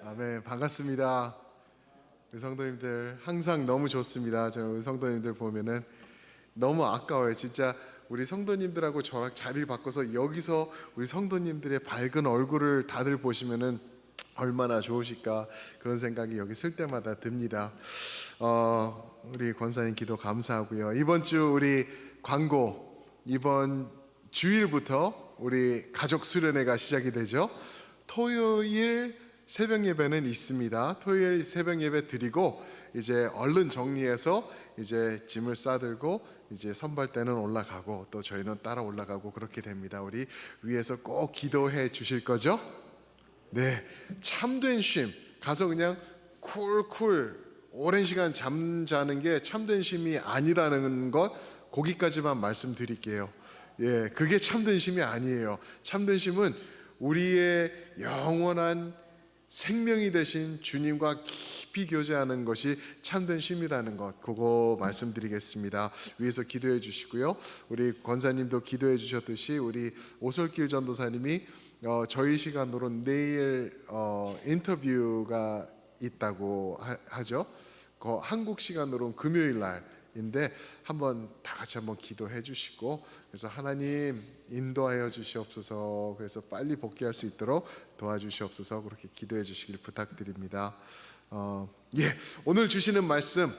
아멘. 반갑습니다. 우리 성도님들 항상 너무 좋습니다. 저 우리 성도님들 보면은 너무 아까워요. 진짜 우리 성도님들하고 저랑 자리를 바꿔서 여기서 우리 성도님들의 밝은 얼굴을 다들 보시면은 얼마나 좋으실까 그런 생각이 여기 쓸 때마다 듭니다. 우리 권사님 기도 감사하고요. 이번 주 우리 광고, 이번 주일부터 우리 가족 수련회가 시작이 되죠. 토요일 새벽 예배는 있습니다. 토요일 새벽 예배 드리고 이제 얼른 정리해서 이제 짐을 싸들고 이제 선발대는 올라가고 또 저희는 따라 올라가고 그렇게 됩니다. 우리 위에서 꼭 기도해 주실 거죠? 네, 참된 쉼 가서 그냥 쿨쿨 오랜 시간 잠자는 게 참된 쉼이 아니라는 것 거기까지만 말씀드릴게요. 예, 그게 참된 쉼이 아니에요. 참된 쉼은 우리의 영원한 생명이 되신 주님과 깊이 교제하는 것이 참된 쉼이라는 것, 그거 말씀드리겠습니다. 위에서 기도해 주시고요. 우리 권사님도 기도해 주셨듯이 우리 오솔길 전도사님이 저희 시간으로 내일 인터뷰가 있다고 하죠. 한국 시간으로는 금요일 날인데 한번 다 같이 한번 기도해 주시고, 그래서 하나님 인도하여 주시옵소서, 그래서 빨리 복귀할 수 있도록 도와주시옵소서, 그렇게 기도해 주시길 부탁드립니다. 오늘 주시는 말씀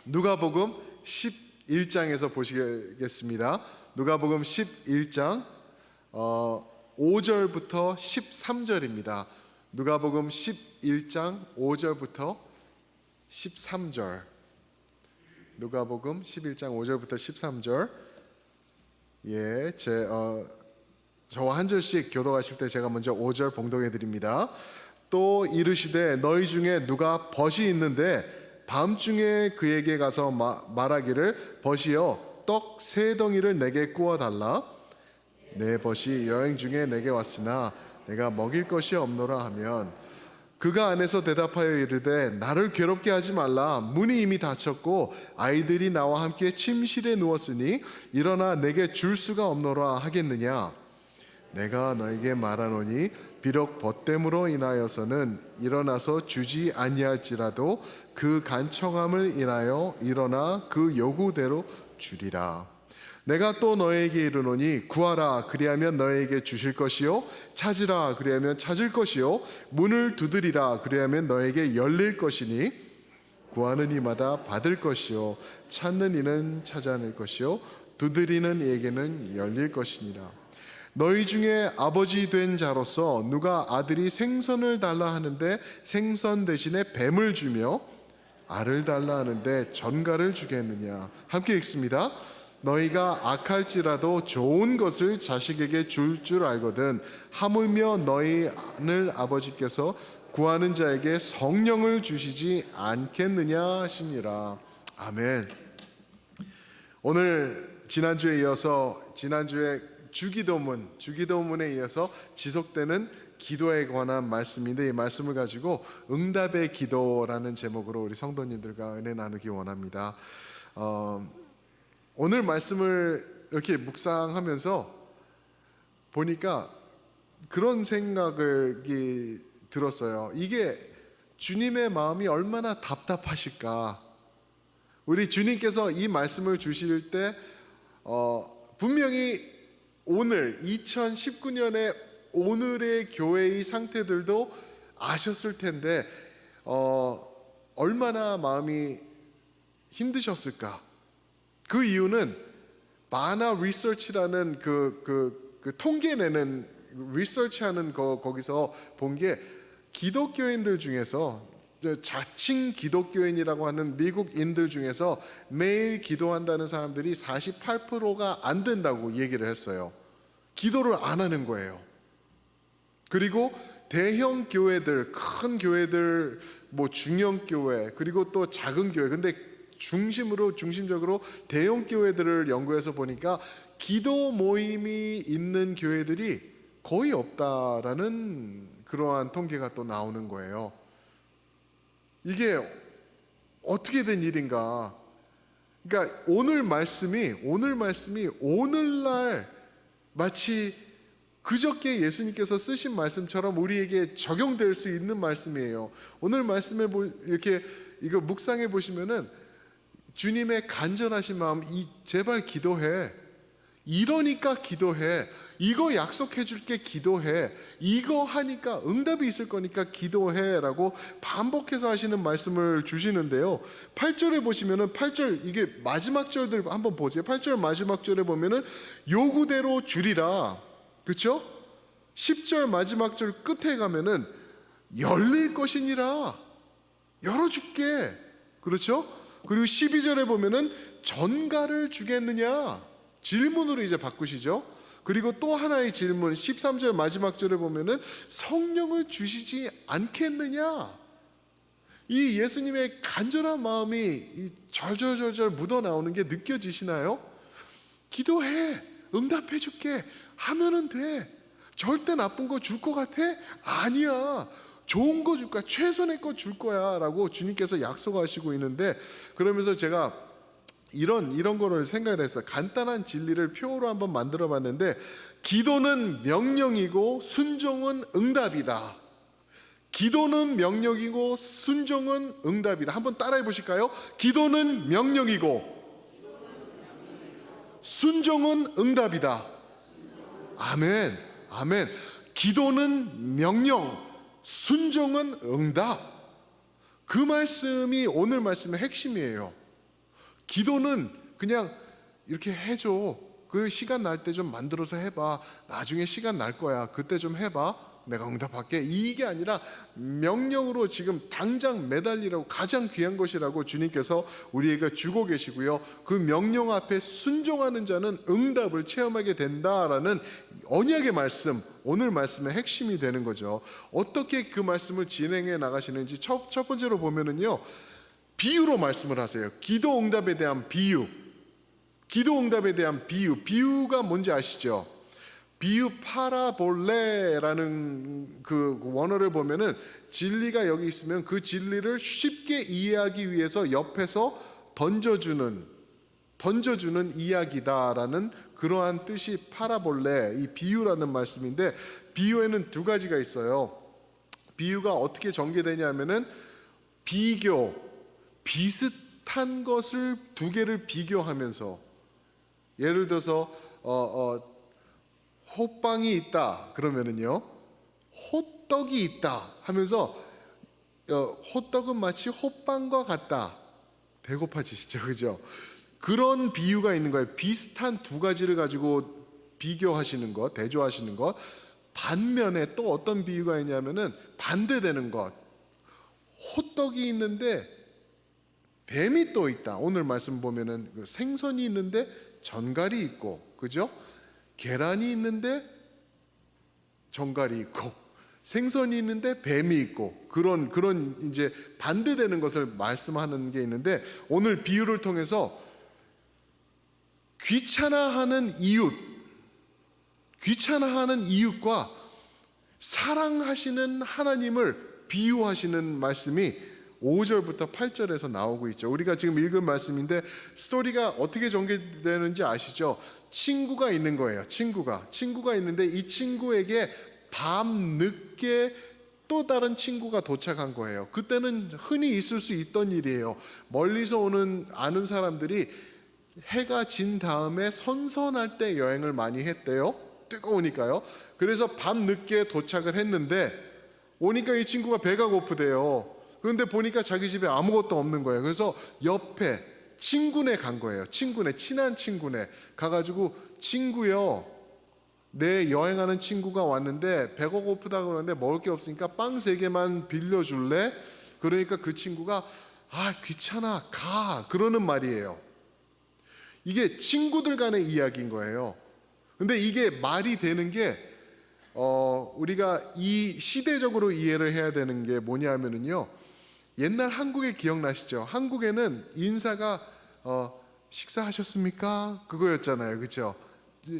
누가복음 11장에서 보시겠습니다. 누가복음 11장 5절부터 13절입니다. 누가복음 11장 5절부터 13절. 누가복음 11장 5절부터 13절. 예, 저와 한 절씩 교도하실 때 제가 먼저 5절 봉독해 드립니다. 또 이르시되 너희 중에 누가 벗이 있는데 밤중에 그에게 가서 말하기를 벗이여 떡 세 덩이를 내게 구워 달라. 내 벗이 여행 중에 내게 왔으나 내가 먹일 것이 없노라 하면 그가 안에서 대답하여 이르되 나를 괴롭게 하지 말라. 문이 이미 닫혔고 아이들이 나와 함께 침실에 누웠으니 일어나 내게 줄 수가 없노라 하겠느냐. 내가 너에게 말하노니 비록 벗됨으로 인하여서는 일어나서 주지 아니할지라도 그 간청함을 인하여 일어나 그 요구대로 주리라. 내가 또 너에게 이르노니 구하라 그리하면 너에게 주실 것이요 찾으라 그리하면 찾을 것이요 문을 두드리라 그리하면 너에게 열릴 것이니 구하는 이마다 받을 것이요 찾는 이는 찾아낼 것이요 두드리는 이에게는 열릴 것이니라. 너희 중에 아버지 된 자로서 누가 아들이 생선을 달라 하는데 생선 대신에 뱀을 주며 알을 달라 하는데 전갈을 주겠느냐. 함께 읽습니다. 너희가 악할지라도 좋은 것을 자식에게 줄 알거든 하물며 너희를 아버지께서 구하는 자에게 성령을 주시지 않겠느냐 하시니라. 아멘. 오늘 지난주에 이어서 지난주에 주기도문에 이어서 지속되는 기도에 관한 말씀인데, 이 말씀을 가지고 응답의 기도라는 제목으로 우리 성도님들과 은혜 나누기 원합니다. 오늘 말씀을 이렇게 묵상하면서 보니까 그런 생각이 들었어요. 이게 주님의 마음이 얼마나 답답하실까. 우리 주님께서 이 말씀을 주실 때 분명히 오늘 2019년의 오늘의 교회의 상태들도 아셨을 텐데 얼마나 마음이 힘드셨을까. 그 이유는 바나 리서치라는 그 통계내는 리서치하는 거기서 본 게 기독교인들 중에서 자칭 기독교인이라고 하는 미국인들 중에서 매일 기도한다는 사람들이 48%가 안 된다고 얘기를 했어요. 기도를 안 하는 거예요. 그리고 대형 교회들, 큰 교회들, 뭐 중형 교회, 그리고 또 작은 교회, 근데 중심적으로 대형 교회들을 연구해서 보니까 기도 모임이 있는 교회들이 거의 없다라는 그러한 통계가 또 나오는 거예요. 이게 어떻게 된 일인가? 그러니까 오늘 말씀이 오늘날 마치 그저께 예수님께서 쓰신 말씀처럼 우리에게 적용될 수 있는 말씀이에요. 오늘 말씀에 이렇게 이거 묵상해 보시면은 주님의 간절하신 마음, 제발 기도해. 이러니까 기도해. 이거 약속해 줄게 기도해. 이거 하니까 응답이 있을 거니까 기도해 라고 반복해서 하시는 말씀을 주시는데요. 8절에 보시면은 8절 이게 마지막 절들 한번 보세요. 8절 마지막 절에 보면은 요구대로 주리라. 그렇죠? 10절 마지막 절 끝에 가면은 열릴 것이니라. 열어줄게. 그렇죠? 그리고 12절에 보면은 전가를 주겠느냐. 질문으로 이제 바꾸시죠. 그리고 또 하나의 질문 13절 마지막 절에 보면은 성령을 주시지 않겠느냐. 이 예수님의 간절한 마음이 절절절절 묻어나오는 게 느껴지시나요? 기도해. 응답해 줄게. 하면은 돼. 절대 나쁜 거 줄 것 같아? 아니야. 좋은 거 줄 거야. 최선의 거 줄 거야 라고 주님께서 약속하시고 있는데, 그러면서 제가 이런 거를 생각을 했어요. 간단한 진리를 표로 한번 만들어 봤는데, 기도는 명령이고 순종은 응답이다. 기도는 명령이고 순종은 응답이다. 한번 따라해 보실까요? 기도는 명령이고 순종은 응답이다. 아멘. 아멘. 기도는 명령, 순종은 응답. 그 말씀이 오늘 말씀의 핵심이에요. 기도는 그냥 이렇게 해줘. 그 시간 날 때 좀 만들어서 해봐. 나중에 시간 날 거야. 그때 좀 해봐. 내가 응답할게. 이게 아니라 명령으로 지금 당장 매달리라고, 가장 귀한 것이라고 주님께서 우리에게 주고 계시고요. 그 명령 앞에 순종하는 자는 응답을 체험하게 된다라는 언약의 말씀, 오늘 말씀의 핵심이 되는 거죠. 어떻게 그 말씀을 진행해 나가시는지 첫 번째로 보면은요, 비유로 말씀을 하세요. 기도 응답에 대한 비유. 기도 응답에 대한 비유. 비유가 뭔지 아시죠? 비유 파라볼레라는 그 원어를 보면은 진리가 여기 있으면 그 진리를 쉽게 이해하기 위해서 옆에서 던져주는 이야기다라는 그러한 뜻이 파라볼레, 이 비유라는 말씀인데, 비유에는 두 가지가 있어요. 비유가 어떻게 전개되냐면은 비교, 비슷한 것을 두 개를 비교하면서, 예를 들어서 호빵이 있다 그러면은요, 호떡이 있다 하면서 호떡은 마치 호빵과 같다. 배고파지시죠, 그죠? 그런 비유가 있는 거예요. 비슷한 두 가지를 가지고 비교하시는 것, 대조하시는 것. 반면에 또 어떤 비유가 있냐면은 반대되는 것. 호떡이 있는데 뱀이 또 있다. 오늘 말씀 보면은 생선이 있는데 전갈이 있고, 그죠? 계란이 있는데 전갈이 있고, 생선이 있는데 뱀이 있고, 그런 이제 반대되는 것을 말씀하는 게 있는데, 오늘 비유를 통해서 귀찮아하는 이웃과 사랑하시는 하나님을 비유하시는 말씀이 5절부터 8절에서 나오고 있죠. 우리가 지금 읽은 말씀인데 스토리가 어떻게 전개되는지 아시죠? 친구가 있는 거예요. 친구가 있는데 이 친구에게 밤 늦게 또 다른 친구가 도착한 거예요. 그때는 흔히 있을 수 있던 일이에요. 멀리서 오는 아는 사람들이 해가 진 다음에 선선할 때 여행을 많이 했대요. 뜨거우니까요. 그래서 밤 늦게 도착을 했는데 오니까 이 친구가 배가 고프대요. 그런데 보니까 자기 집에 아무것도 없는 거예요. 그래서 옆에 친구네 간 거예요. 친한 친구네 가가지고, 친구요, 내 여행하는 친구가 왔는데 배가 고프다 그러는데 먹을 게 없으니까 빵 3개만 빌려줄래? 그러니까 그 친구가 귀찮아 가 그러는 말이에요. 이게 친구들 간의 이야기인 거예요. 근데 이게 말이 되는 게 우리가 이 시대적으로 이해를 해야 되는 게 뭐냐면은요, 옛날 한국에 기억나시죠? 한국에는 인사가 식사하셨습니까? 그거였잖아요. 그렇죠?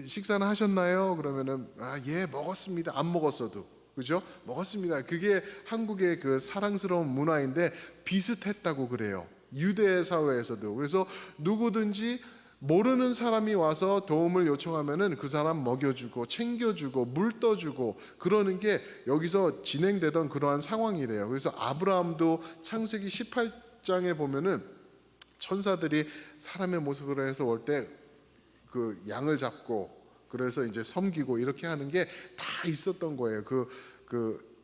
식사는 하셨나요? 그러면은 예, 먹었습니다. 안 먹었어도. 그죠? 먹었습니다. 그게 한국의 그 사랑스러운 문화인데 비슷했다고 그래요. 유대 사회에서도. 그래서 누구든지 모르는 사람이 와서 도움을 요청하면은 그 사람 먹여주고 챙겨주고 물 떠주고 그러는 게 여기서 진행되던 그러한 상황이래요. 그래서 아브라함도 창세기 18장에 보면은 천사들이 사람의 모습으로 해서 올 때 그 양을 잡고 그래서 이제 섬기고 이렇게 하는 게 다 있었던 거예요. 그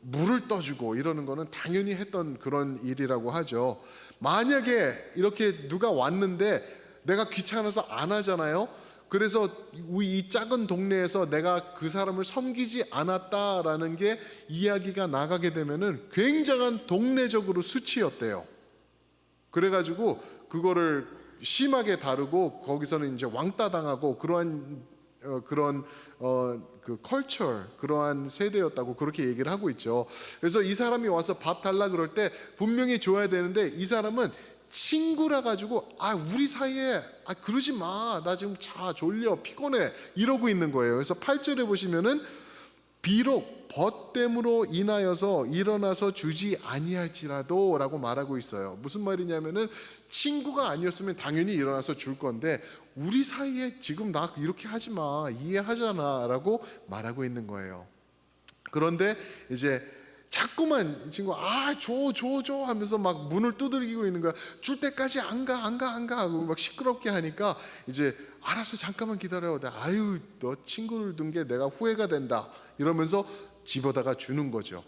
물을 떠주고 이러는 거는 당연히 했던 그런 일이라고 하죠. 만약에 이렇게 누가 왔는데 내가 귀찮아서 안 하잖아요. 그래서 이 작은 동네에서 내가 그 사람을 섬기지 않았다라는 게 이야기가 나가게 되면은 굉장한 동네적으로 수치였대요. 그래가지고 그거를 심하게 다루고 거기서는 이제 왕따 당하고 그러한 그 컬처 그러한 세대였다고 그렇게 얘기를 하고 있죠. 그래서 이 사람이 와서 밥 달라 그럴 때 분명히 줘야 되는데 이 사람은 친구라 가지고 우리 사이에 그러지 마. 나 지금 졸려 피곤해 이러고 있는 거예요. 그래서 8절에 보시면은 비록 벗됨으로 인하여서 일어나서 주지 아니할지라도 라고 말하고 있어요. 무슨 말이냐면은 친구가 아니었으면 당연히 일어나서 줄 건데 우리 사이에 지금 나 이렇게 하지 마 이해하잖아 라고 말하고 있는 거예요. 그런데 이제 자꾸만 이 친구 줘 하면서 막 문을 두들기고 있는 거야. 줄 때까지 안 가 하고 막 시끄럽게 하니까 이제 알았어 잠깐만 기다려. 너 친구를 둔 게 내가 후회가 된다 이러면서 집어다가 주는 거죠.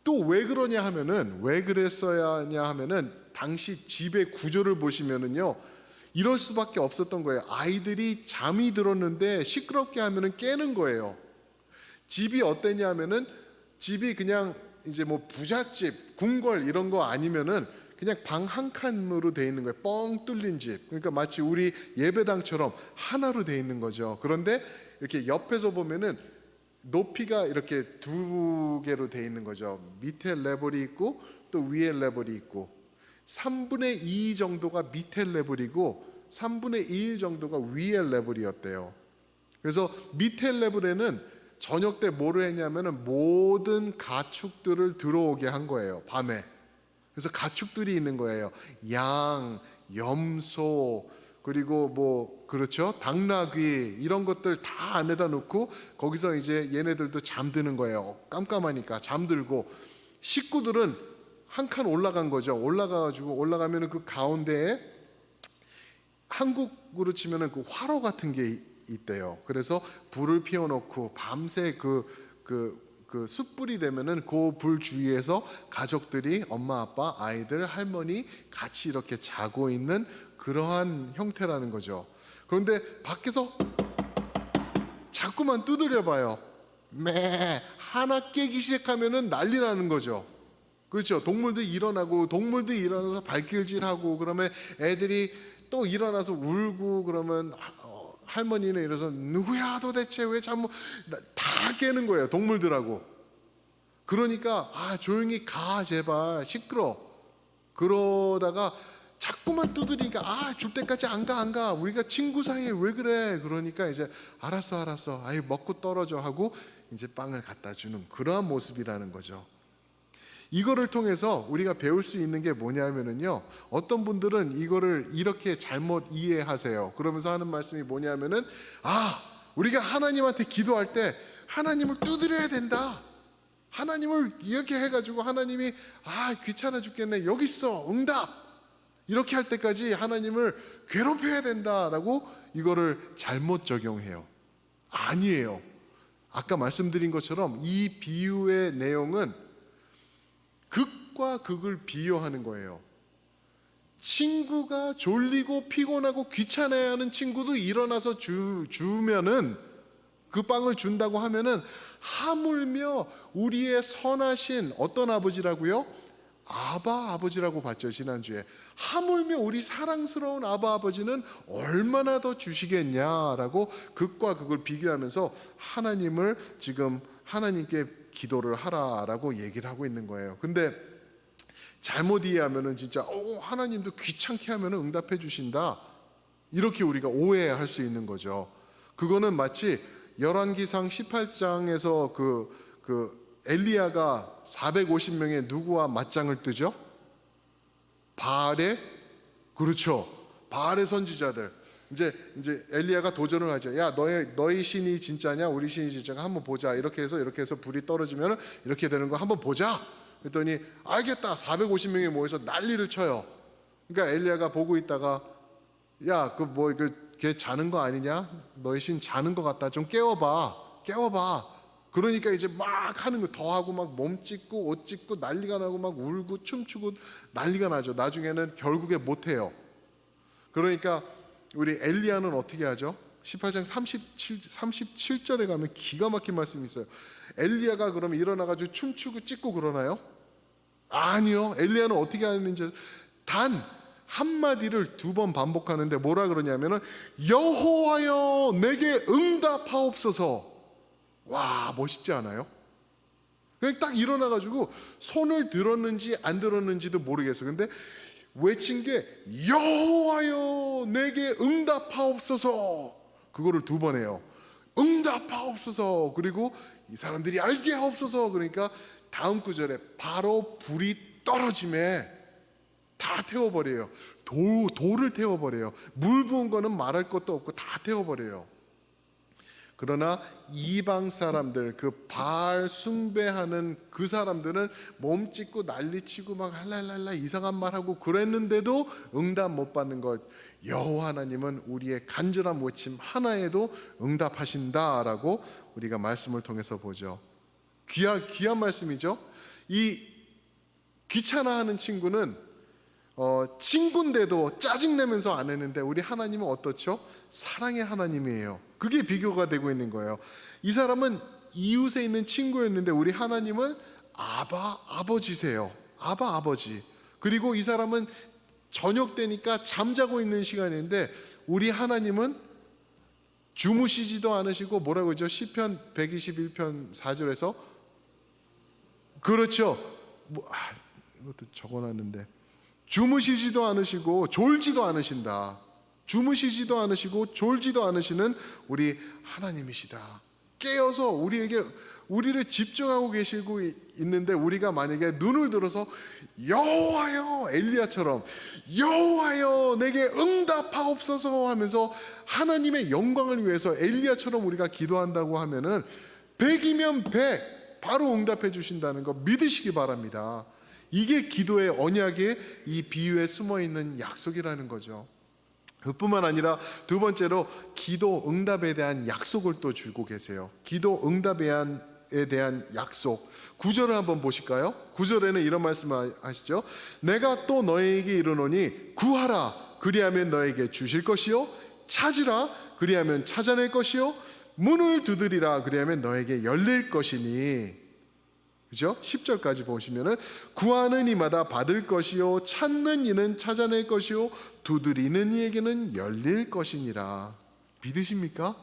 또 왜 그러냐 하면은 왜 그랬어야 하냐 하면은 당시 집의 구조를 보시면은요 이럴 수밖에 없었던 거예요. 아이들이 잠이 들었는데 시끄럽게 하면은 깨는 거예요. 집이 어땠냐 하면은 집이 그냥 이제 뭐 부잣집, 궁궐 이런 거 아니면은 그냥 방 한 칸으로 돼 있는 거예요. 뻥 뚫린 집. 그러니까 마치 우리 예배당처럼 하나로 돼 있는 거죠. 그런데 이렇게 옆에서 보면은 높이가 이렇게 두 개로 돼 있는 거죠. 밑에 레벨이 있고 또 위에 레벨이 있고 3분의 2 정도가 밑에 레벨이고 3분의 1 정도가 위에 레벨이었대요. 그래서 밑에 레벨에는 저녁 때 뭐를 했냐면은 모든 가축들을 들어오게 한 거예요. 밤에. 그래서 가축들이 있는 거예요. 양, 염소, 그리고 뭐 그렇죠. 당나귀 이런 것들 다 안에다 놓고 거기서 이제 얘네들도 잠드는 거예요. 깜깜하니까 잠들고 식구들은 한 칸 올라간 거죠. 올라가면은 그 가운데에 한국으로 치면은 그 화로 같은 게 있대요. 그래서 불을 피워놓고 밤새 그 숯불이 되면은 그 불 주위에서 가족들이 엄마, 아빠, 아이들, 할머니 같이 이렇게 자고 있는 그러한 형태라는 거죠. 그런데 밖에서 자꾸만 두드려 봐요. 하나 깨기 시작하면은 난리 나는 거죠. 그렇죠. 동물들이 일어나서 발길질하고 그러면 애들이 또 일어나서 울고 그러면 할머니는 이래서 누구야 도대체 왜 잠 다 깨는 거예요. 동물들하고. 그러니까 조용히 가 제발 시끄러. 그러다가 자꾸만 두드리니까 줄 때까지 안 가. 우리가 친구 사이에 왜 그래. 그러니까 이제 알았어. 먹고 떨어져 하고 이제 빵을 갖다 주는 그러한 모습이라는 거죠. 이거를 통해서 우리가 배울 수 있는 게 뭐냐면은요. 어떤 분들은 이거를 이렇게 잘못 이해하세요. 그러면서 하는 말씀이 뭐냐면은 우리가 하나님한테 기도할 때 하나님을 두드려야 된다. 하나님을 이렇게 해가지고 하나님이 귀찮아 죽겠네. 여기 있어. 응답. 이렇게 할 때까지 하나님을 괴롭혀야 된다라고 이거를 잘못 적용해요. 아니에요. 아까 말씀드린 것처럼 이 비유의 내용은 극과 극을 비유하는 거예요. 친구가 졸리고 피곤하고 귀찮아하는 친구도 일어나서 주면은 그 빵을 준다고 하면은 하물며 우리의 선하신 어떤 아버지라고요? 아버지라고 봤죠 지난주에. 하물며 우리 사랑스러운 아버지는 얼마나 더 주시겠냐라고 극과 극을 비교하면서 하나님을 지금 하나님께 기도를 하라라고 얘기를 하고 있는 거예요. 근데 잘못 이해하면은 진짜 하나님도 귀찮게 하면은 응답해 주신다 이렇게 우리가 오해할 수 있는 거죠. 그거는 마치 열왕기상 18장에서 그 엘리야가 450명의 누구와 맞짱을 뜨죠? 바알의 선지자들. 이제 엘리야가 도전을 하죠. 야, 너희 신이 진짜냐? 우리 신이 진짜냐? 한번 보자. 이렇게 해서 불이 떨어지면 이렇게 되는 거 한번 보자. 그랬더니 알겠다. 450명이 모여서 난리를 쳐요. 그러니까 엘리야가 보고 있다가 야, 걔 자는 거 아니냐? 너희 신 자는 거 같다. 좀 깨워봐. 그러니까 이제 막 하는 거 더 하고 막 몸 찢고 옷 찢고 난리가 나고 막 울고 춤추고 난리가 나죠. 나중에는 결국에 못 해요. 그러니까 우리 엘리야는 어떻게 하죠? 18장 37절에 가면 기가 막힌 말씀이 있어요. 엘리야가 그러면 일어나가지고 춤추고 찢고 그러나요? 아니요. 엘리야는 어떻게 하는지 단 한마디를 2번 반복하는데 뭐라 그러냐면은 여호와여 내게 응답하옵소서. 와, 멋있지 않아요? 그냥 딱 일어나가지고 손을 들었는지 안 들었는지도 모르겠어. 근데 외친 게 여호와여 내게 응답하옵소서. 그거를 2번 해요. 응답하옵소서. 그리고 이 사람들이 알게 하옵소서. 그러니까 다음 구절에 바로 불이 떨어짐에 다 태워버려요. 돌을 태워버려요. 물 부은 거는 말할 것도 없고 다 태워버려요. 그러나 이방 사람들, 그 바알 숭배하는 그 사람들은 몸 찢고 난리치고 막 할랄랄라 이상한 말하고 그랬는데도 응답 못 받는 것. 여호와 하나님은 우리의 간절한 외침 하나에도 응답하신다라고 우리가 말씀을 통해서 보죠. 귀한 말씀이죠. 이 귀찮아하는 친구는 친구인데도 짜증내면서 안 했는데 우리 하나님은 어떻죠? 사랑의 하나님이에요. 그게 비교가 되고 있는 거예요. 이 사람은 이웃에 있는 친구였는데 우리 하나님은 아버지세요. 아버지. 그리고 이 사람은 저녁 되니까 잠자고 있는 시간인데 우리 하나님은 주무시지도 않으시고 뭐라고 하죠? 시편 121편 4절에서 그렇죠. 이것도 적어놨는데 주무시지도 않으시고 졸지도 않으신다. 주무시지도 않으시고 졸지도 않으시는 우리 하나님이시다. 깨어서 우리를 집중하고 계시고 있는데 우리가 만약에 눈을 들어서 여호와여, 엘리야처럼 여호와여 내게 응답하옵소서 하면서 하나님의 영광을 위해서 엘리야처럼 우리가 기도한다고 하면은 100이면 100 바로 응답해 주신다는 거 믿으시기 바랍니다. 이게 기도의 언약의 이 비유에 숨어 있는 약속이라는 거죠. 그뿐만 아니라 2번째로 기도 응답에 대한 약속을 또 주고 계세요. 기도 응답에 대한 약속. 9절을 한번 보실까요? 9절에는 이런 말씀을 하시죠. 내가 또 너에게 이르노니 구하라 그리하면 너에게 주실 것이요 찾으라 그리하면 찾아낼 것이요 문을 두드리라 그리하면 너에게 열릴 것이니. 그죠? 10절까지 보시면은 구하는 이마다 받을 것이요 찾는 이는 찾아낼 것이요 두드리는 이에게는 열릴 것이니라. 믿으십니까?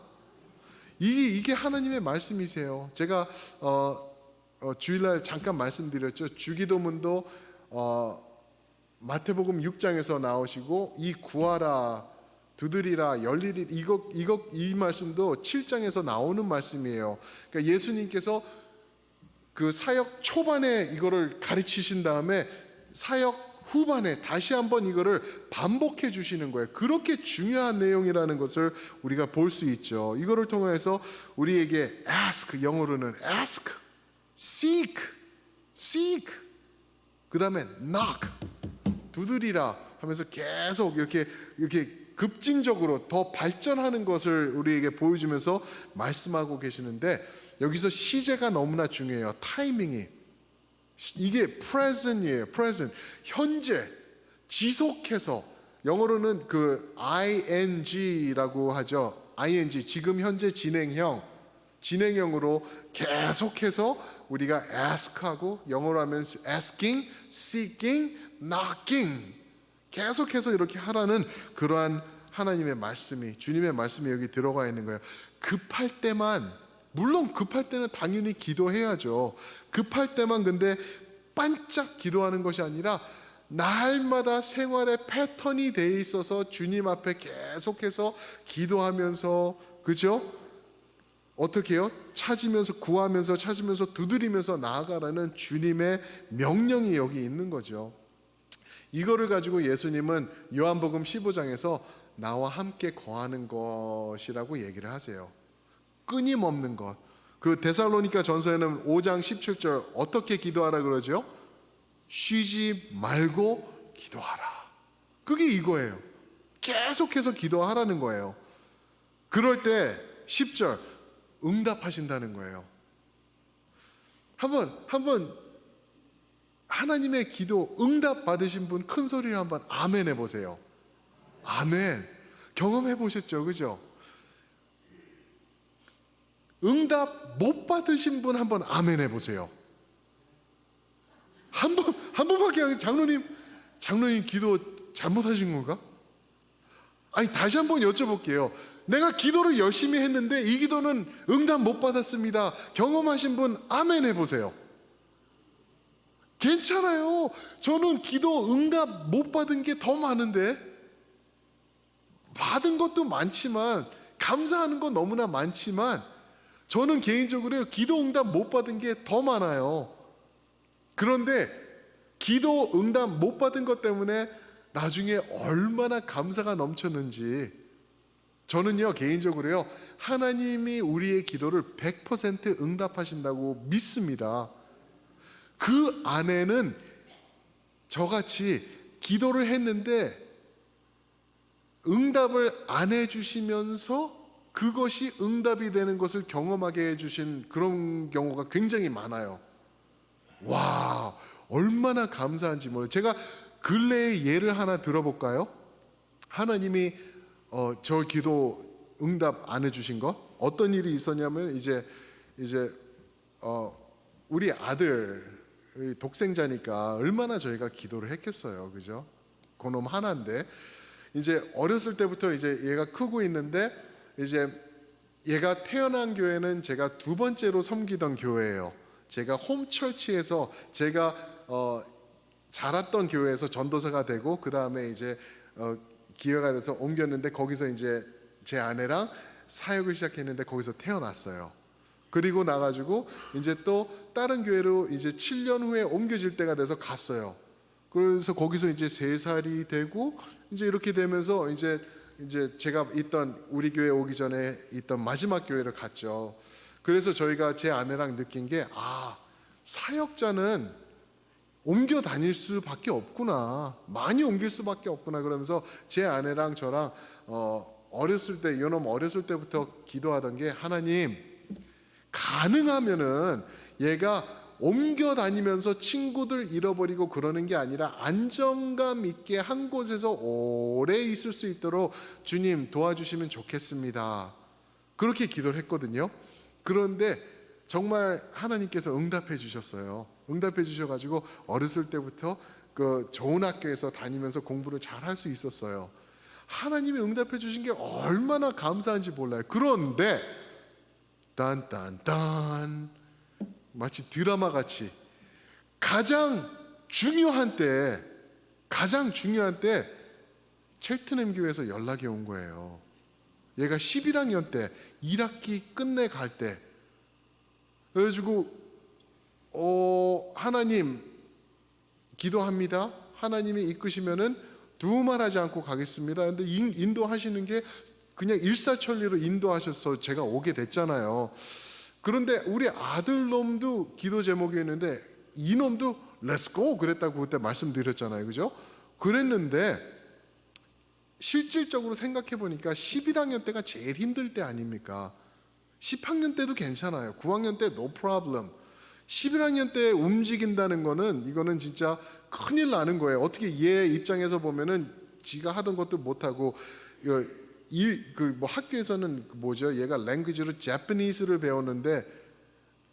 이게 하나님의 말씀이세요. 제가 주일날 잠깐 말씀드렸죠. 주기도문도 마태복음 6장에서 나오시고 이 구하라 두드리라 열리리 이 말씀도 7장에서 나오는 말씀이에요. 그러니까 예수님께서 그 사역 초반에 이거를 가르치신 다음에 사역 후반에 다시 한번 이거를 반복해 주시는 거예요. 그렇게 중요한 내용이라는 것을 우리가 볼 수 있죠. 이거를 통해서 우리에게 ask, 영어로는 ask, seek, 그 다음에 knock, 두드리라 하면서 계속 이렇게 급진적으로 더 발전하는 것을 우리에게 보여주면서 말씀하고 계시는데 여기서 시제가 너무나 중요해요. 타이밍이. 이게 present이에요. present. 현재 지속해서 영어로는 그 ing라고 하죠. ing 지금 현재 진행형으로 계속해서 우리가 ask하고 영어로 하면 asking, seeking, knocking 계속해서 이렇게 하라는 그러한 하나님의 말씀이 주님의 말씀이 여기 들어가 있는 거예요. 급할 때만 물론 급할 때는 당연히 기도해야죠. 급할 때만 근데 반짝 기도하는 것이 아니라 날마다 생활의 패턴이 돼 있어서 주님 앞에 계속해서 기도하면서 그죠? 어떻게 해요? 찾으면서 구하면서 찾으면서 두드리면서 나아가라는 주님의 명령이 여기 있는 거죠. 이거를 가지고 예수님은 요한복음 15장에서 나와 함께 거하는 것이라고 얘기를 하세요. 끊임없는 것. 그 데살로니가 전서에는 5장 17절 어떻게 기도하라 그러죠? 쉬지 말고 기도하라. 그게 이거예요. 계속해서 기도하라는 거예요. 그럴 때 10절 응답하신다는 거예요. 한번 하나님의 기도 응답 받으신 분 큰 소리로 한번 아멘 해보세요. 아멘. 경험해 보셨죠, 그죠? 응답 못 받으신 분 한번 아멘 해보세요. 한 번밖에 안, 장로님 기도 잘못하신 건가? 아니, 다시 한번 여쭤볼게요. 내가 기도를 열심히 했는데 이 기도는 응답 못 받았습니다. 경험하신 분 아멘 해보세요. 괜찮아요. 저는 기도 응답 못 받은 게 더 많은데, 받은 것도 많지만 감사하는 건 너무나 많지만 저는 개인적으로 기도 응답 못 받은 게 더 많아요. 그런데 기도 응답 못 받은 것 때문에 나중에 얼마나 감사가 넘쳤는지, 저는요 개인적으로요 하나님이 우리의 기도를 100% 응답하신다고 믿습니다. 그 안에는 저같이 기도를 했는데 응답을 안 해주시면서 그것이 응답이 되는 것을 경험하게 해주신 그런 경우가 굉장히 많아요. 와, 얼마나 감사한지 몰라요. 제가 근래의 예를 하나 들어볼까요? 하나님이 저 기도 응답 안 해주신 거, 어떤 일이 있었냐면 이제 우리 아들 독생자니까 얼마나 저희가 기도를 했겠어요, 그죠? 그놈 하나인데 이제 어렸을 때부터 이제 얘가 크고 있는데 이제 얘가 태어난 교회는 제가 두 번째로 섬기던 교회예요. 제가 홈처치에서 제가 자랐던 교회에서 전도사가 되고 그 다음에 이제 기회가 돼서 옮겼는데 거기서 이제 제 아내랑 사역을 시작했는데 거기서 태어났어요. 그리고 나가지고 이제 또 다른 교회로 이제 7년 후에 옮겨질 때가 돼서 갔어요. 그래서 거기서 이제 3살이 되고 이제 이렇게 되면서 이제 제가 있던 우리 교회 오기 전에 있던 마지막 교회를 갔죠. 그래서 저희가 제 아내랑 느낀 게 사역자는 옮겨 다닐 수밖에 없구나, 많이 옮길 수밖에 없구나. 그러면서 제 아내랑 저랑 어렸을 때 요놈 어렸을 때부터 기도하던 게 하나님 가능하면은 얘가 옮겨 다니면서 친구들 잃어버리고 그러는 게 아니라 안정감 있게 한 곳에서 오래 있을 수 있도록 주님 도와주시면 좋겠습니다. 그렇게 기도를 했거든요. 그런데 정말 하나님께서 응답해 주셨어요. 응답해 주셔가지고 어렸을 때부터 그 좋은 학교에서 다니면서 공부를 잘 할 수 있었어요. 하나님이 응답해 주신 게 얼마나 감사한지 몰라요. 그런데 딴딴딴 마치 드라마 같이 가장 중요한 때 첼트넘 교회에서 연락이 온 거예요. 얘가 11학년 때 1학기 끝내 갈 때, 그래가지고 하나님 기도합니다. 하나님이 이끄시면은 두말하지 않고 가겠습니다. 근데 인도하시는 게 그냥 일사천리로 인도하셔서 제가 오게 됐잖아요. 그런데 우리 아들놈도 기도 제목이었는데 이놈도 렛츠고 그랬다고 그때 말씀드렸잖아요, 그죠? 그랬는데 실질적으로 생각해 보니까 11학년 때가 제일 힘들 때 아닙니까? 10학년 때도 괜찮아요. 9학년 때 no problem. 11학년 때 움직인다는 거는 이거는 진짜 큰일 나는 거예요. 어떻게 얘 입장에서 보면은 지가 하던 것도 못하고 학교에서는 뭐죠? 얘가 랭귀지로 제퍼니스를 배웠는데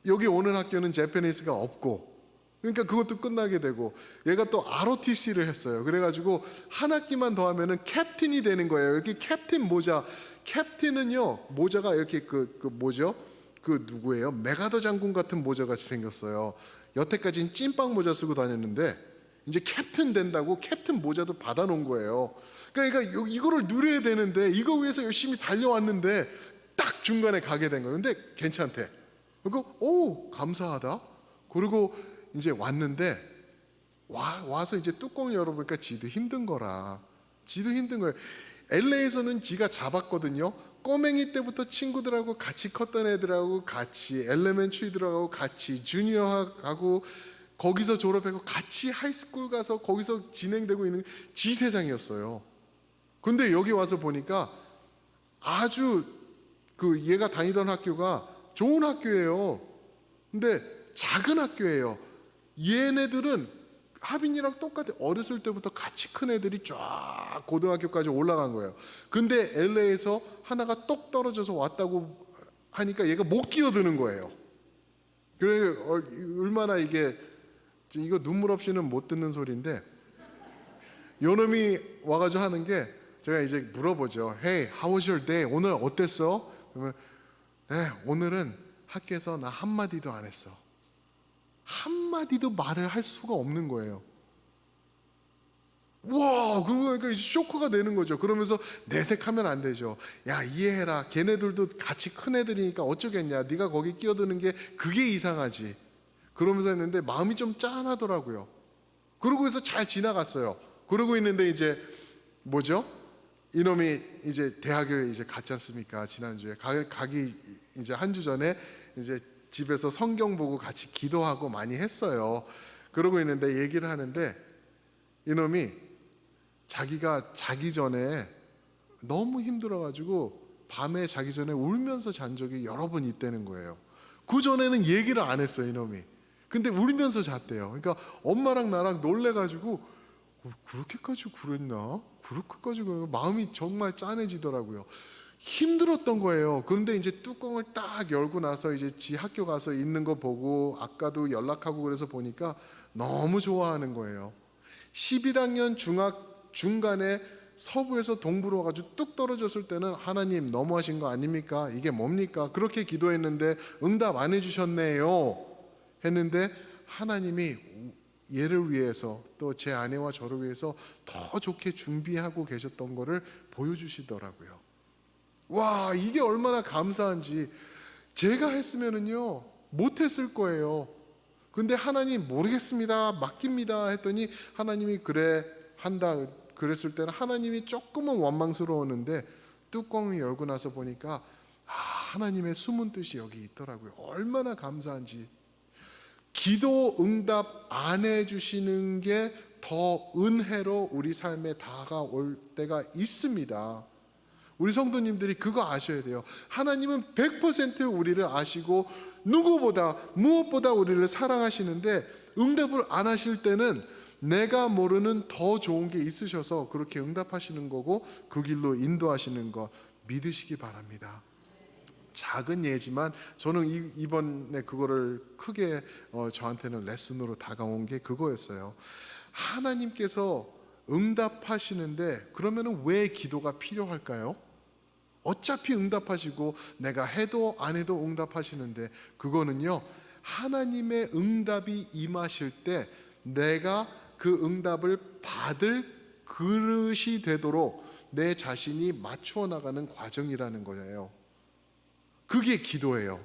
여기 오는 학교는 제퍼니스가 없고, 그러니까 그것도 끝나게 되고, 얘가 또 ROTC를 했어요. 그래가지고 한 학기만 더 하면은 캡틴이 되는 거예요. 이렇게 캡틴 모자, 캡틴은요 모자가 이렇게 뭐죠? 그 누구예요? 메가더 장군 같은 모자 같이 생겼어요. 여태까지는 찐빵 모자 쓰고 다녔는데 이제 캡틴 된다고 캡틴 모자도 받아놓은 거예요. 그러니까 이거를 누려야 되는데 이거 위해서 열심히 달려왔는데 딱 중간에 가게 된 거예요. 근데 괜찮대. 그리고 감사하다. 그리고 이제 왔는데 와서 이제 뚜껑을 열어보니까 지도 힘든 거라. 지도 힘든 거예요. LA에서는 지가 잡았거든요. 꼬맹이 때부터 친구들하고 같이 컸던 애들하고 같이 엘레멘트리들하고 같이 주니어하고 거기서 졸업하고 같이 하이스쿨 가서 거기서 진행되고 있는 지세상이었어요. 근데 여기 와서 보니까 아주 그 얘가 다니던 학교가 좋은 학교예요. 근데 작은 학교예요. 얘네들은 하빈이랑 똑같아. 어렸을 때부터 같이 큰 애들이 쫙 고등학교까지 올라간 거예요. 근데 LA에서 하나가 똑 떨어져서 왔다고 하니까 얘가 못 끼어드는 거예요. 그래 얼마나 이거 눈물 없이는 못 듣는 소리인데, 요 놈이 와가지고 하는 게, 제가 이제 물어보죠. Hey, how was your day? 오늘 어땠어? 그러면 네, 오늘은 학교에서 나 한마디도 안 했어. 한마디도 말을 할 수가 없는 거예요. 와, 그러니까 이제 쇼크가 되는 거죠. 그러면서 내색하면 안 되죠. 야, 이해해라. 걔네들도 같이 큰 애들이니까 어쩌겠냐. 네가 거기 끼어드는 게 그게 이상하지. 그러면서 했는데 마음이 좀 짠하더라고요. 그러고 해서 잘 지나갔어요. 그러고 있는데 이제 뭐죠? 이놈이 이제 대학을 이제 갔지 않습니까? 지난주에 가기 이제 한 주 전에 이제 집에서 성경 보고 같이 기도하고 많이 했어요. 그러고 있는데 얘기를 하는데 이놈이 자기가 자기 전에 너무 힘들어가지고 밤에 자기 전에 울면서 잔 적이 여러 번 있다는 거예요. 그 전에는 얘기를 안 했어요, 이놈이. 근데 울면서 잤대요. 그러니까 엄마랑 나랑 놀래가지고 그렇게까지 그랬나? 그렇게까지 그랬나? 마음이 정말 짠해지더라고요. 힘들었던 거예요. 그런데 이제 뚜껑을 딱 열고 나서 이제 지 학교 가서 있는 거 보고 아까도 연락하고 그래서 보니까 너무 좋아하는 거예요. 11학년 중간에 서부에서 동부로 와가지고 뚝 떨어졌을 때는 하나님 너무하신 거 아닙니까? 이게 뭡니까? 그렇게 기도했는데 응답 안 해주셨네요. 했는데 하나님이 얘를 위해서 또 제 아내와 저를 위해서 더 좋게 준비하고 계셨던 거를 보여주시더라고요. 와, 이게 얼마나 감사한지. 제가 했으면은요 못했을 거예요. 근데 하나님 모르겠습니다, 맡깁니다 했더니 하나님이 그래 한다 그랬을 때는 하나님이 조금은 원망스러웠는데 뚜껑을 열고 나서 보니까 하나님의 숨은 뜻이 여기 있더라고요. 얼마나 감사한지. 기도 응답 안 해주시는 게 더 은혜로 우리 삶에 다가올 때가 있습니다. 우리 성도님들이 그거 아셔야 돼요. 하나님은 100% 우리를 아시고 누구보다 무엇보다 우리를 사랑하시는데 응답을 안 하실 때는 내가 모르는 더 좋은 게 있으셔서 그렇게 응답하시는 거고 그 길로 인도하시는 거 믿으시기 바랍니다. 작은 예지만 저는 이번에 그거를 크게 저한테는 레슨으로 다가온 게 그거였어요. 하나님께서 응답하시는데 그러면은 왜 기도가 필요할까요? 어차피 응답하시고 내가 해도 안 해도 응답하시는데, 그거는요 하나님의 응답이 임하실 때 내가 그 응답을 받을 그릇이 되도록 내 자신이 맞추어 나가는 과정이라는 거예요. 그게 기도예요.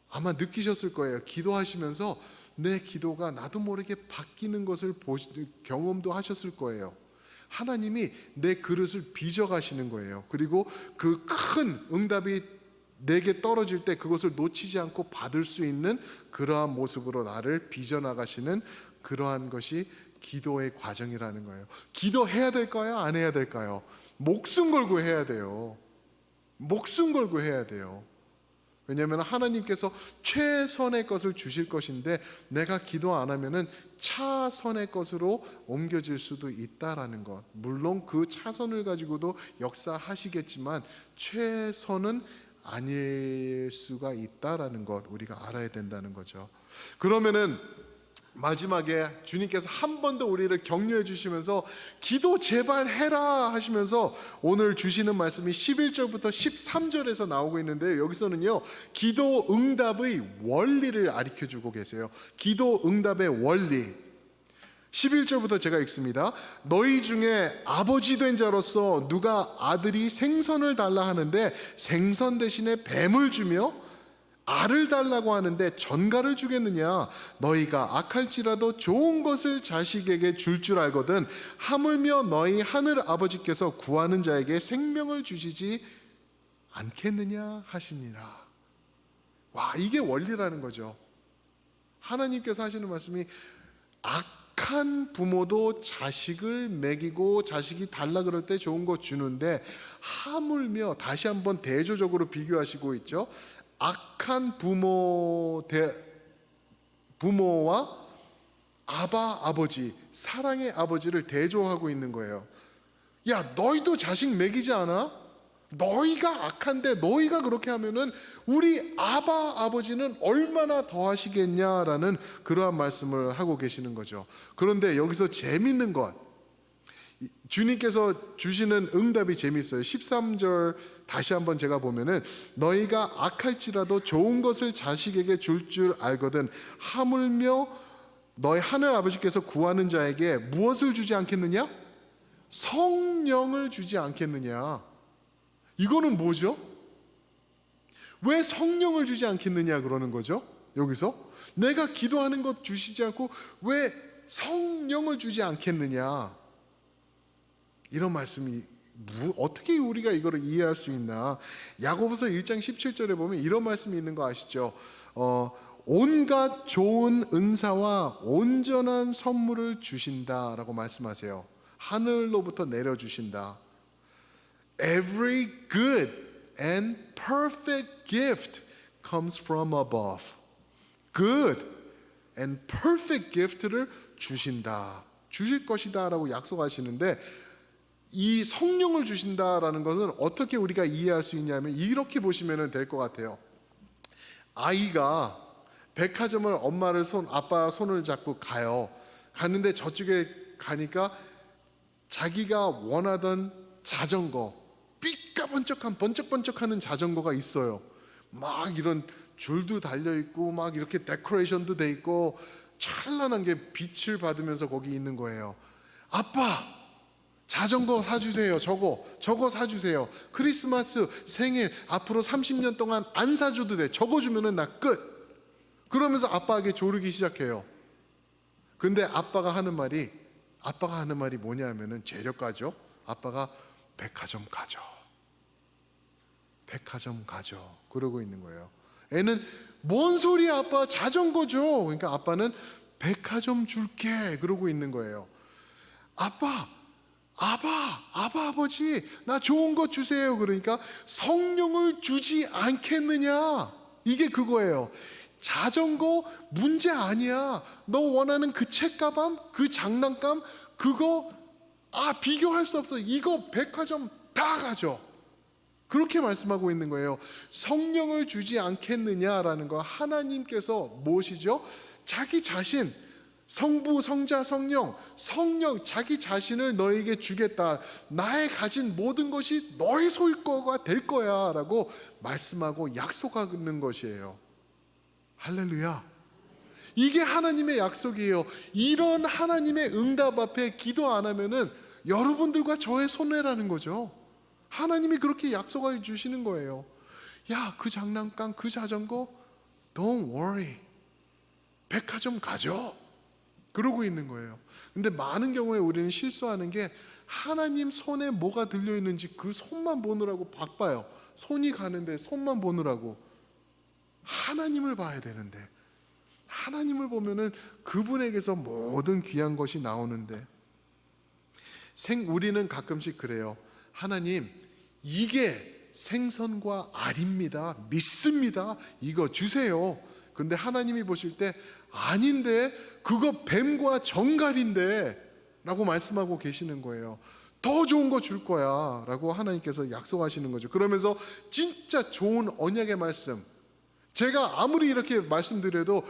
아마 느끼셨을 거예요. 기도하시면서 내 기도가 나도 모르게 바뀌는 것을 경험도 하셨을 거예요. 하나님이 내 그릇을 빚어가시는 거예요. 그리고 그 큰 응답이 내게 떨어질 때 그것을 놓치지 않고 받을 수 있는 그러한 모습으로 나를 빚어나가시는 그러한 것이 기도의 과정이라는 거예요. 기도해야 될까요? 안 해야 될까요? 목숨 걸고 해야 돼요. 목숨 걸고 해야 돼요. 왜냐하면 하나님께서 최선의 것을 주실 것인데 내가 기도 안 하면은 차선의 것으로 옮겨질 수도 있다라는 것. 물론 그 차선을 가지고도 역사하시겠지만 최선은 아닐 수가 있다라는 것 우리가 알아야 된다는 거죠. 그러면은 마지막에 주님께서 한 번 더 우리를 격려해 주시면서 기도 제발 해라 하시면서 오늘 주시는 말씀이 11절부터 13절에서 나오고 있는데, 여기서는요 기도 응답의 원리를 가르쳐 주고 계세요. 기도 응답의 원리. 11절부터 제가 읽습니다. 너희 중에 아버지 된 자로서 누가 아들이 생선을 달라 하는데 생선 대신에 뱀을 주며 알을 달라고 하는데 전갈을 주겠느냐? 너희가 악할지라도 좋은 것을 자식에게 줄 알거든 하물며 너희 하늘 아버지께서 구하는 자에게 생명을 주시지 않겠느냐 하시니라. 와, 이게 원리라는 거죠. 하나님께서 하시는 말씀이 악한 부모도 자식을 먹이고 자식이 달라 그럴 때 좋은 거 주는데 하물며, 다시 한번 대조적으로 비교하시고 있죠. 악한 부모와 아버지, 사랑의 아버지를 대조하고 있는 거예요. 야, 너희도 자식 먹이지 않아? 너희가 악한데 너희가 그렇게 하면은 우리 아버지는 얼마나 더 하시겠냐라는 그러한 말씀을 하고 계시는 거죠. 그런데 여기서 재밌는 것, 주님께서 주시는 응답이 재밌어요. 13절 다시 한번 제가 보면은 너희가 악할지라도 좋은 것을 자식에게 줄 알거든 하물며 너희 하늘 아버지께서 구하는 자에게 무엇을 주지 않겠느냐? 성령을 주지 않겠느냐. 이거는 뭐죠? 왜 성령을 주지 않겠느냐 그러는 거죠? 여기서 내가 기도하는 것 주시지 않고 왜 성령을 주지 않겠느냐, 이런 말씀이 어떻게 우리가 이거를 이해할 수 있나? 야고보서 1장 17절에 보면 이런 말씀이 있는 거 아시죠? 온갖 좋은 은사와 온전한 선물을 주신다라고 말씀하세요. 하늘로부터 내려주신다. Every good and perfect gift comes from above. Good and perfect gift를 주신다, 주실 것이다 라고 약속하시는데, 이 성령을 주신다라는 것은 어떻게 우리가 이해할 수 있냐면 이렇게 보시면 될 것 같아요. 아이가 백화점을 아빠 손을 잡고 가는데 저쪽에 가니까 자기가 원하던 자전거, 번쩍번쩍하는 자전거가 있어요. 막 이런 줄도 달려 있고 막 이렇게 데코레이션도 돼 있고 찬란한 게 빛을 받으면서 거기 있는 거예요. 아빠, 자전거 사주세요. 저거 사주세요. 크리스마스, 생일 앞으로 30년 동안 안 사줘도 돼. 저거 주면은 나 끝. 그러면서 아빠에게 조르기 시작해요. 근데 아빠가 하는 말이 뭐냐면은 재력가죠. 아빠가 백화점 가죠. 그러고 있는 거예요. 애는 뭔 소리야 아빠, 자전거 줘. 그러니까 아빠는 백화점 줄게 그러고 있는 거예요. 아버지 나 좋은 거 주세요. 그러니까 성령을 주지 않겠느냐, 이게 그거예요. 자전거 문제 아니야. 너 원하는 그 책가방, 그 장난감, 그거 비교할 수 없어. 이거 백화점 다 가져. 그렇게 말씀하고 있는 거예요. 성령을 주지 않겠느냐라는 거, 하나님께서 무엇이죠? 자기 자신, 성부, 성자, 성령 자기 자신을 너에게 주겠다. 나의 가진 모든 것이 너의 소유 거가 될 거야 라고 말씀하고 약속하는 것이에요. 할렐루야. 이게 하나님의 약속이에요. 이런 하나님의 응답 앞에 기도 안 하면은 여러분들과 저의 손해라는 거죠. 하나님이 그렇게 약속해 주시는 거예요. 야, 그 장난감, 그 자전거 Don't worry, 백화점 가죠. 그러고 있는 거예요. 근데 많은 경우에 우리는 실수하는 게 하나님 손에 뭐가 들려있는지 그 손만 보느라고 바빠요. 손이 가는데 손만 보느라고. 하나님을 봐야 되는데, 하나님을 보면은 그분에게서 모든 귀한 것이 나오는데, 우리는 가끔씩 그래요. 하나님, 이게 생선과 알입니다. 믿습니다. 이거 주세요. 근데 하나님이 보실 때 아닌데 그거 뱀과 정갈인데 라고 말씀하고 계시는 거예요. 더 좋은 거 줄 거야 라고 하나님께서 약속하시는 거죠. 그러면서 진짜 좋은 언약의 말씀, 제가 아무리 이렇게 말씀드려도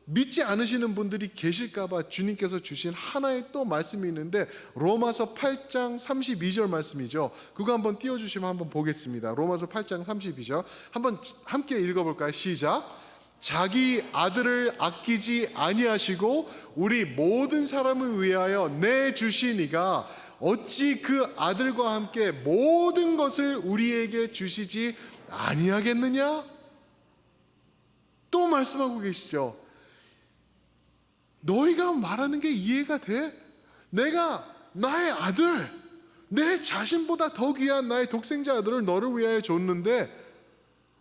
믿지 않으시는 분들이 계실까봐 주님께서 주신 하나의 또 말씀이 있는데, 로마서 8장 32절 말씀이죠. 그거 한번 띄워주시면 한번 보겠습니다. 로마서 8장 32절 한번 함께 읽어볼까요? 시작. 자기 아들을 아끼지 아니하시고 우리 모든 사람을 위하여 내주시니가 어찌 그 아들과 함께 모든 것을 우리에게 주시지 아니하겠느냐? 또 말씀하고 계시죠. 너희가 말하는 게 이해가 돼? 내가 나의 아들, 내 자신보다 더 귀한 나의 독생자 아들을 너를 위하여 줬는데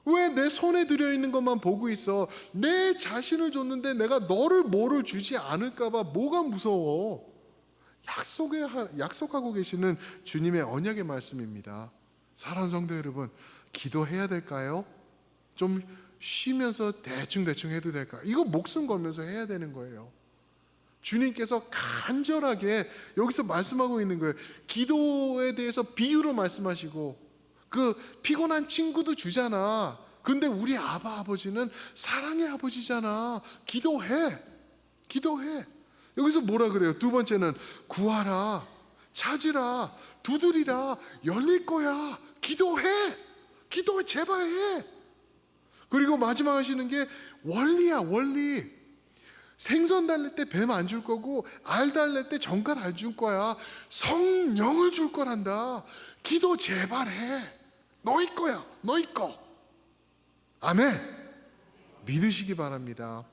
왜 내 손에 들여있는 것만 보고 있어? 내 자신을 줬는데 내가 너를 뭐를 주지 않을까 봐 뭐가 무서워? 약속하고 계시는 주님의 언약의 말씀입니다. 사랑하는 성도 여러분, 기도해야 될까요? 좀 쉬면서 대충 해도 될까요? 이거 목숨 걸면서 해야 되는 거예요. 주님께서 간절하게 여기서 말씀하고 있는 거예요. 기도에 대해서 비유로 말씀하시고, 그 피곤한 친구도 주잖아. 근데 우리 아버지는 사랑의 아버지잖아. 기도해. 여기서 뭐라 그래요? 두 번째는 구하라, 찾으라, 두드리라, 열릴 거야. 기도해, 제발 해. 그리고 마지막 하시는 게 원리야, 원리. 생선 달랠 때 뱀 안 줄 거고, 알 달랠 때 정갈 안 줄 거야. 성령을 줄 거란다. 기도 제발 해. 너희 거야, 너희 거. 아멘. 믿으시기 바랍니다.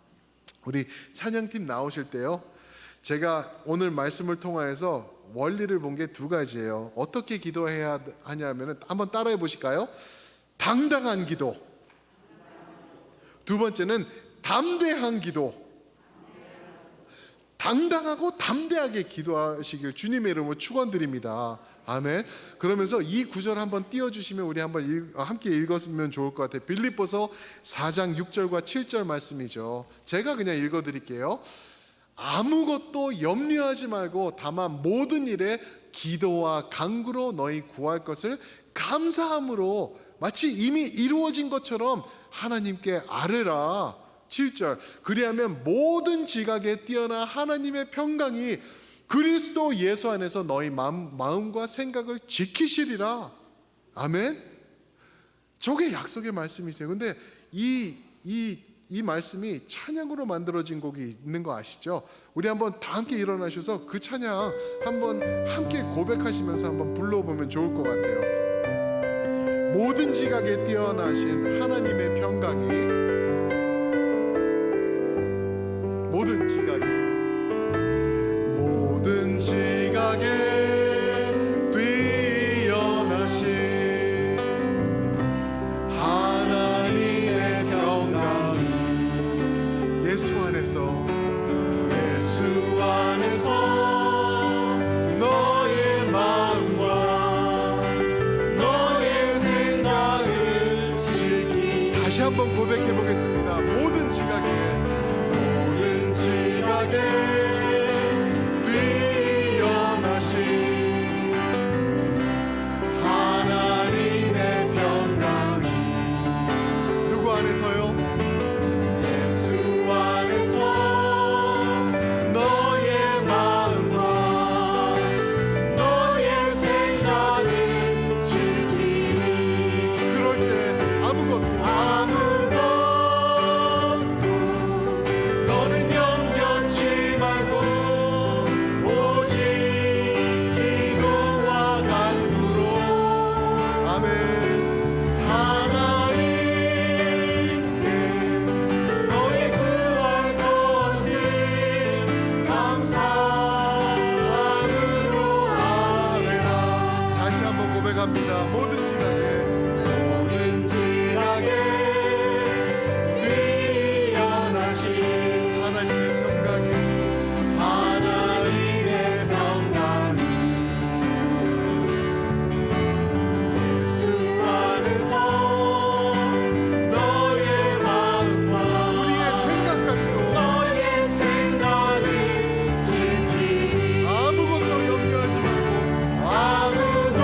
우리 찬양팀 나오실 때요, 제가 오늘 말씀을 통하여서 원리를 본 게 두 가지예요. 어떻게 기도해야 하냐면 한번 따라해 보실까요? 당당한 기도. 두 번째는 담대한 기도. 당당하고 담대하게 기도하시길 주님의 이름으로 축원드립니다. 아멘. 그러면서 이 구절 한번 띄워주시면 우리 한번 함께 읽었으면 좋을 것 같아요. 빌립보서 4장 6절과 7절 말씀이죠. 제가 그냥 읽어드릴게요. 아무것도 염려하지 말고 다만 모든 일에 기도와 간구로 너희 구할 것을 감사함으로 마치 이미 이루어진 것처럼 하나님께 아뢰라. 7절, 그리하면 모든 지각에 뛰어나 하나님의 평강이 그리스도 예수 안에서 너희 마음과 생각을 지키시리라. 아멘. 저게 약속의 말씀이세요. 근데 이 말씀이 찬양으로 만들어진 곡이 있는 거 아시죠? 우리 한번 다 함께 일어나셔서 그 찬양 한번 함께 고백하시면서 한번 불러보면 좋을 것 같아요. 모든 지각에 뛰어나신 하나님의 평강이, 모든 지각에 뛰어나신 하나님의 평강이 예수 안에서 너의 마음과 너의 생각을 지키. 다시 한번 고백해 보겠습니다. 모든 지각에 뛰어나신 하나님의 평강이 누구 안에서요? 예수 안에서 너의 마음과 너의 생각을 지키니. 그럴 때 아무것도 너는 염려치 말고 오직 기도와 간구로. 아멘. 하나님께 너희 구할 것을 감사함으로 아뢰라. 다시 한번 고백합니다. 모든 지각에 뛰어나신 하나님의 평강이 예수 안에서 너의 마음과 우리의 생각까지도 너의 생각을 지키니. 아무것도 염려하지 말고 아무것도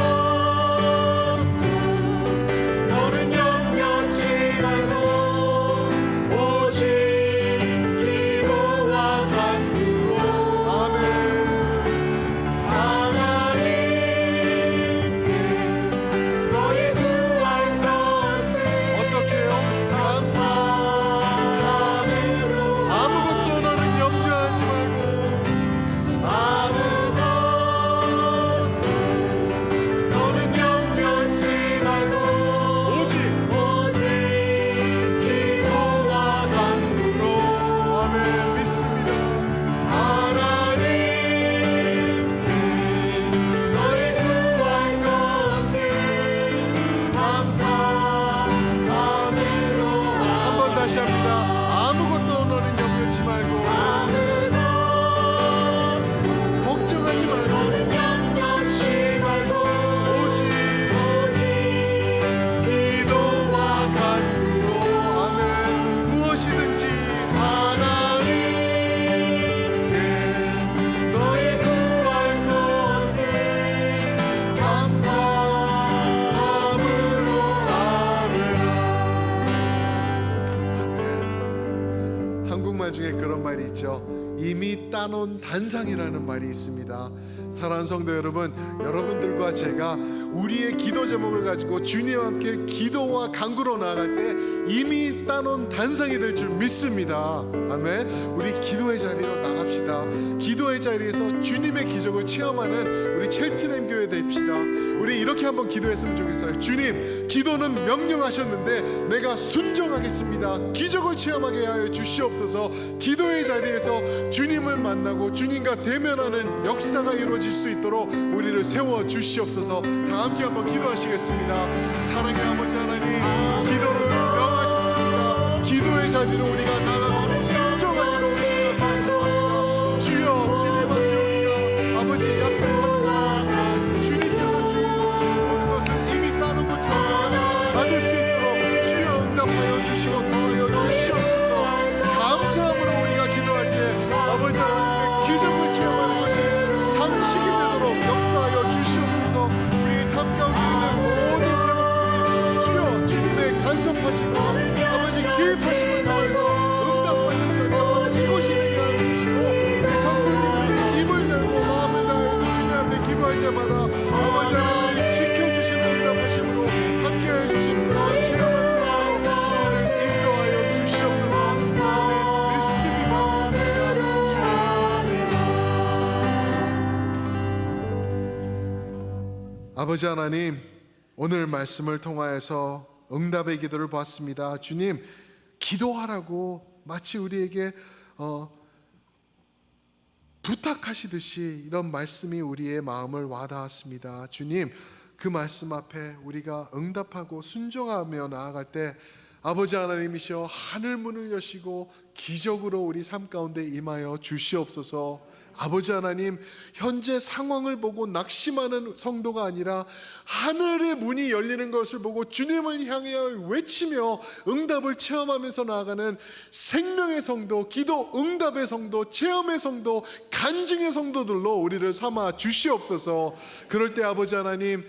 중에 그런 말이 있죠. 이미 따놓은 단상이라는 말이 있습니다. 사랑하는 성도 여러분, 여러분들과 제가 우리의 기도 제목을 가지고 주님과 함께 기도와 간구로 나아갈 때 이미 따놓은 단상이 될 줄 믿습니다. 아멘. 우리 기도의 자리로 나갑시다. 기도의 자리에서 주님의 기적을 체험하는 우리 첼트렘 교회 됩시다. 우리 이렇게 한번 기도했으면 좋겠어요. 주님, 기도는 명령하셨는데 내가 순종하겠습니다. 기적을 체험하게 하여 주시옵소서. 기도의 자리에서 주님을 만나고 주님과 대면하는 역사가 이루어질 수 있도록 우리를 세워 주시옵소서. 다 함께 한번 기도하시겠습니다. 사랑의 아버지 하나님, 기도를 명하셨습니다. 기도의 자리로 우리가 나가고 순종하기로 주님 말씀합니다. 주여, 주님 앞에 우리가 아버지 약속합니다. 주님께서 주신 모든 것을 이미 따른 것처럼 받을 수 있도록 주여 응답하여 주시고 더하여 주시옵소서. 감사함으로 우리가 기도할 때 아버지 하나님의 기적을 체험하는 것이 상식이 되도록 역사하여 주시옵소서. 우리 삶 가운데 있는 모든 제목들이 주여 주님의 간섭하심과 아버지 개입하심을 통해서 응답받는 자리가 이곳이 되게 하여 주시고, 우리 성도님들이 입을 열고 마음을 다해서 주님 앞에 기도할 때마다 아버지 하나님 지켜주시는 응답하심으로 함께하여 주시는 것을 체험할 수 있도록 우리를 인도하여 주시옵소서. 주님 믿습니다. 주님 믿습니다. 아버지 하나님, 오늘 말씀을 통하여서 응답의 기도를 보았습니다. 주님, 기도하라고 마치 우리에게 부탁하시듯이 이런 말씀이 우리의 마음을 와닿았습니다. 주님, 그 말씀 앞에 우리가 응답하고 순종하며 나아갈 때 아버지 하나님이시여 하늘 문을 여시고 기적으로 우리 삶 가운데 임하여 주시옵소서. 아버지 하나님, 현재 상황을 보고 낙심하는 성도가 아니라 하늘의 문이 열리는 것을 보고 주님을 향해 외치며 응답을 체험하면서 나아가는 생명의 성도, 기도 응답의 성도, 체험의 성도, 간증의 성도들로 우리를 삼아 주시옵소서. 그럴 때 아버지 하나님,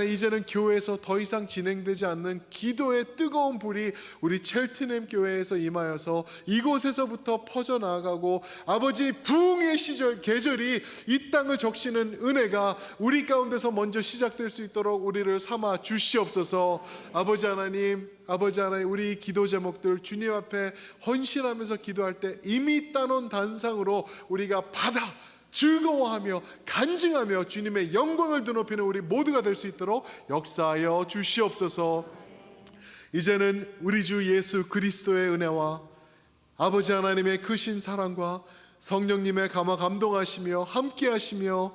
이제는 교회에서 더 이상 진행되지 않는 기도의 뜨거운 불이 우리 첼트렘 교회에서 임하여서 이곳에서부터 퍼져나가고 아버지 부흥의 계절이 이 땅을 적시는 은혜가 우리 가운데서 먼저 시작될 수 있도록 우리를 삼아 주시옵소서. 아버지 하나님, 우리 기도 제목들 주님 앞에 헌신하면서 기도할 때 이미 따놓은 단상으로 우리가 받아 즐거워하며 간증하며 주님의 영광을 드높이는 우리 모두가 될 수 있도록 역사하여 주시옵소서. 이제는 우리 주 예수 그리스도의 은혜와 아버지 하나님의 크신 사랑과 성령님의 감화 감동하시며 함께하시며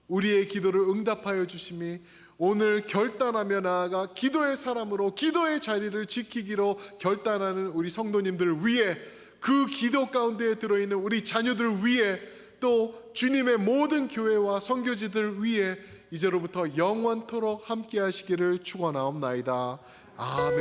우리의 기도를 응답하여 주심이 오늘 결단하며 나아가 기도의 사람으로 기도의 자리를 지키기로 결단하는 우리 성도님들을 위해, 그 기도 가운데에 들어있는 우리 자녀들을 위해, 또 주님의 모든 교회와 선교지들 위해 이제로부터 영원토록 함께 하시기를 축원하옵나이다. 아멘.